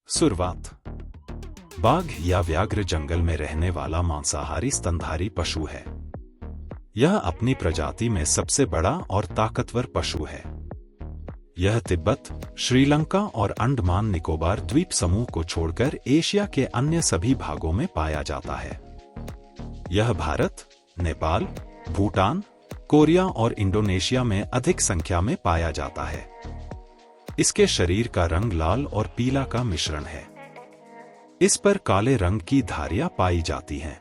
शुरुआत। बाघ या व्याघ्र जंगल में रहने वाला मांसाहारी स्तनधारी पशु है। यह अपनी प्रजाति में सबसे बड़ा और ताकतवर पशु है। यह तिब्बत, श्रीलंका और अंडमान निकोबार द्वीप समूह को छोड़कर एशिया के अन्य सभी भागों में पाया जाता है। यह भारत, नेपाल, भूटान, कोरिया और इंडोनेशिया में अधिक संख्या में पाया जाता है। इसके शरीर का रंग लाल और पीला का मिश्रण है। इस पर काले रंग की धारियां पाई जाती हैं।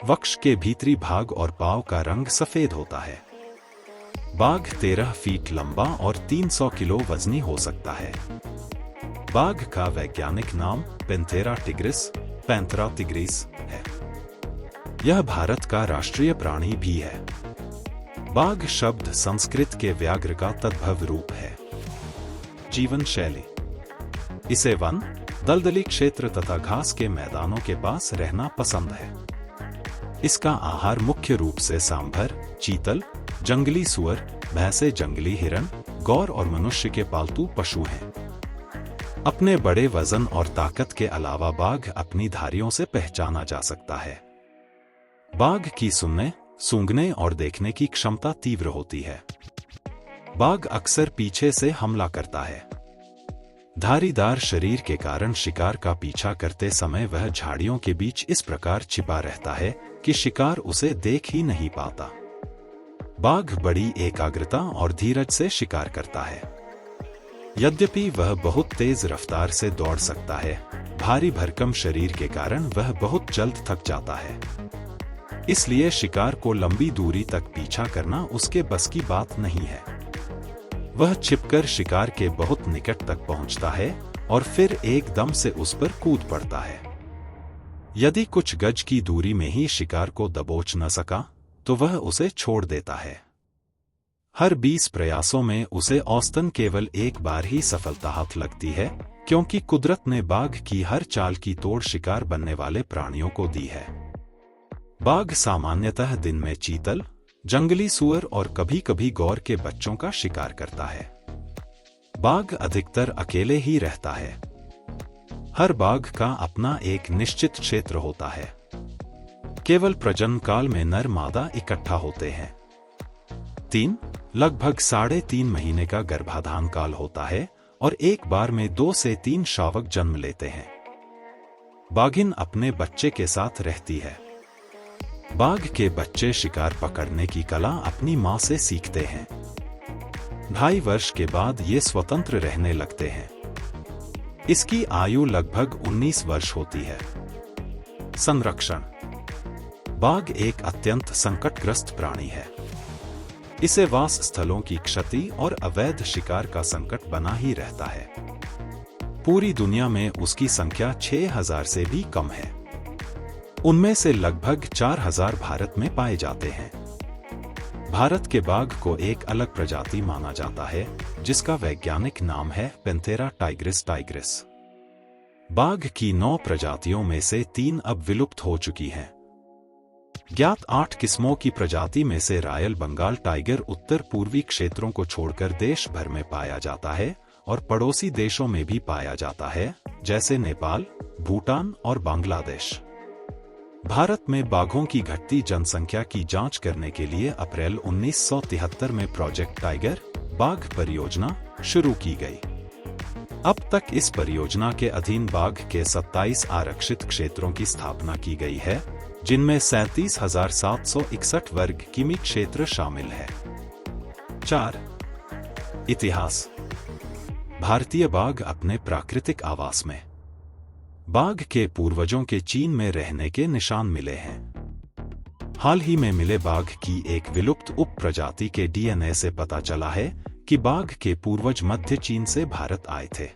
वक्ष के भीतरी भाग और पांव का रंग सफेद होता है। बाघ 13 फीट लंबा और 300 किलो वजनी हो सकता है। बाघ का वैज्ञानिक नाम पैंथेरा टिग्रिस है। यह भारत का राष्ट्रीय प्राणी भी है। बाघ शब्द संस्कृत के व्याघ्र का तद्भव रूप है। जीवन शैली। इसे वन, दलदली क्षेत्र तथा घास के मैदानों के पास रहना पसंद है। इसका आहार मुख्य रूप से सांभर, चीतल, जंगली सुअर, भैंसे, जंगली हिरण, गौर और मनुष्य के पालतू पशु हैं। अपने बड़े वजन और ताकत के अलावा बाघ अपनी धारियों से पहचाना जा सकता है। बाघ की सुनने, सूंघने और देखने की क्षमता तीव्र होती है। बाघ अक्सर पीछे से हमला करता है। धारीदार शरीर के कारण शिकार का पीछा करते समय वह झाड़ियों के बीच इस प्रकार छिपा रहता है कि शिकार उसे देख ही नहीं पाता। बाघ बड़ी एकाग्रता और धीरज से शिकार करता है। यद्यपि वह बहुत तेज रफ्तार से दौड़ सकता है, भारी भरकम शरीर के कारण वह बहुत जल्द थक जाता है। इसलिए शिकार को लंबी दूरी तक पीछा करना उसके बस की बात नहीं है। वह छिपकर शिकार के बहुत निकट तक पहुंचता है और फिर एकदम से उस पर कूद पड़ता है। यदि कुछ गज की दूरी में ही शिकार को दबोच न सका तो वह उसे छोड़ देता है। हर 20 प्रयासों में उसे औसतन केवल एक बार ही सफलता हाथ लगती है, क्योंकि कुदरत ने बाघ की हर चाल की तोड़ शिकार बनने वाले प्राणियों को दी है। बाघ सामान्यतः दिन में चीतल, जंगली सुअर और कभी कभी गौर के बच्चों का शिकार करता है। बाघ अधिकतर अकेले ही रहता है। हर बाघ का अपना एक निश्चित क्षेत्र होता है। केवल प्रजनन काल में नर मादा इकट्ठा होते हैं। लगभग 3.5 महीने का गर्भाधान काल होता है और एक बार में 2 से 3 शावक जन्म लेते हैं। बाघिन अपने बच्चे के साथ रहती है। बाघ के बच्चे शिकार पकड़ने की कला अपनी मां से सीखते हैं। 2.5 वर्ष के बाद ये स्वतंत्र रहने लगते हैं। इसकी आयु लगभग 19 वर्ष होती है। संरक्षण। बाघ एक अत्यंत संकटग्रस्त प्राणी है। इसे वास स्थलों की क्षति और अवैध शिकार का संकट बना ही रहता है। पूरी दुनिया में उसकी संख्या 6000 से भी कम है। उनमें से लगभग 4000 भारत में पाए जाते हैं। भारत के बाघ को एक अलग प्रजाति माना जाता है, जिसका वैज्ञानिक नाम है पैंथेरा टाइग्रिस। बाघ की 9 प्रजातियों में से 3 अब विलुप्त हो चुकी हैं। ज्ञात 8 किस्मों की प्रजाति में से रॉयल बंगाल टाइगर उत्तर पूर्वी क्षेत्रों को छोड़कर देश भर में पाया जाता है और पड़ोसी देशों में भी पाया जाता है, जैसे नेपाल, भूटान और बांग्लादेश। भारत में बाघों की घटती जनसंख्या की जांच करने के लिए अप्रैल 1973 में प्रोजेक्ट टाइगर बाघ परियोजना शुरू की गई। अब तक इस परियोजना के अधीन बाघ के 27 आरक्षित क्षेत्रों की स्थापना की गई है, जिनमें 37,761 वर्ग किमी क्षेत्र शामिल है। 4. इतिहास। भारतीय बाघ अपने प्राकृतिक आवास में। बाघ के पूर्वजों के चीन में रहने के निशान मिले हैं। हाल ही में मिले बाघ की एक विलुप्त उप प्रजाति के डीएनए से पता चला है कि बाघ के पूर्वज मध्य चीन से भारत आए थे।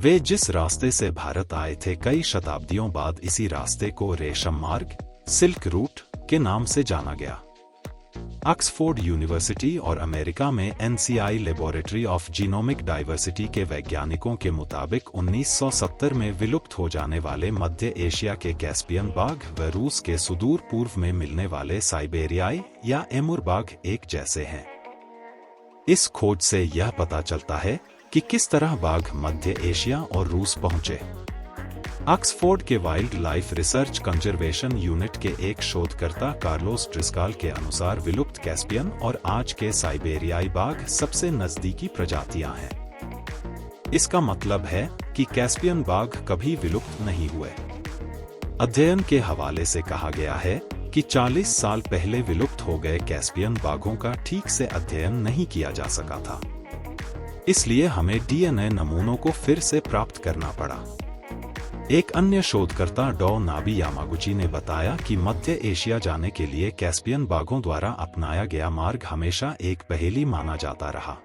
वे जिस रास्ते से भारत आए थे, कई शताब्दियों बाद इसी रास्ते को रेशम मार्ग, सिल्क रूट के नाम से जाना गया। ऑक्सफोर्ड यूनिवर्सिटी और अमेरिका में NCI laboratory of genomic diversity के वैज्ञानिकों के मुताबिक 1970 में विलुप्त हो जाने वाले मध्य एशिया के कैस्पियन बाघ व रूस के सुदूर पूर्व में मिलने वाले साइबेरियाई या एमुर बाघ एक जैसे हैं। इस खोज से यह पता चलता है कि किस तरह बाघ मध्य एशिया और रूस पहुंचे। ऑक्सफोर्ड के wild life research conservation unit के एक शोधकर्ता कार्लोस ड्रिस्काल के अनुसार विलुप्त कैस्पियन और आज के साइबेरियाई बाघ सबसे नजदीकी प्रजातियां हैं। इसका मतलब है कि कैस्पियन बाघ कभी विलुप्त नहीं हुए। अध्ययन के हवाले से कहा गया है कि 40 साल पहले विलुप्त हो गए कैस्पियन बाघों का ठीक से अध्ययन नहीं किया जा सका था, इसलिए हमें डीएनए नमूनों को फिर से प्राप्त करना पड़ा। एक अन्य शोधकर्ता डॉ नाबी यामागुची ने बताया कि मध्य एशिया जाने के लिए कैस्पियन बाघों द्वारा अपनाया गया मार्ग हमेशा एक पहेली माना जाता रहा,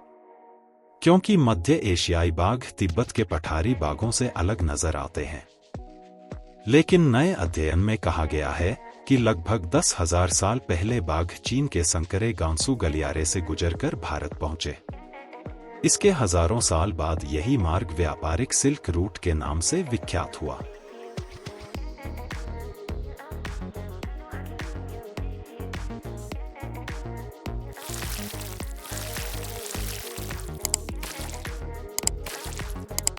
क्योंकि मध्य एशियाई बाघ तिब्बत के पठारी बाघों से अलग नजर आते हैं। लेकिन नए अध्ययन में कहा गया है कि लगभग 10,000 साल पहले बाघ चीन के संकरे गांसू गलियारे से गुजरकर भारत पहुंचे। इसके हजारों साल बाद यही मार्ग व्यापारिक सिल्क रूट के नाम से विख्यात हुआ।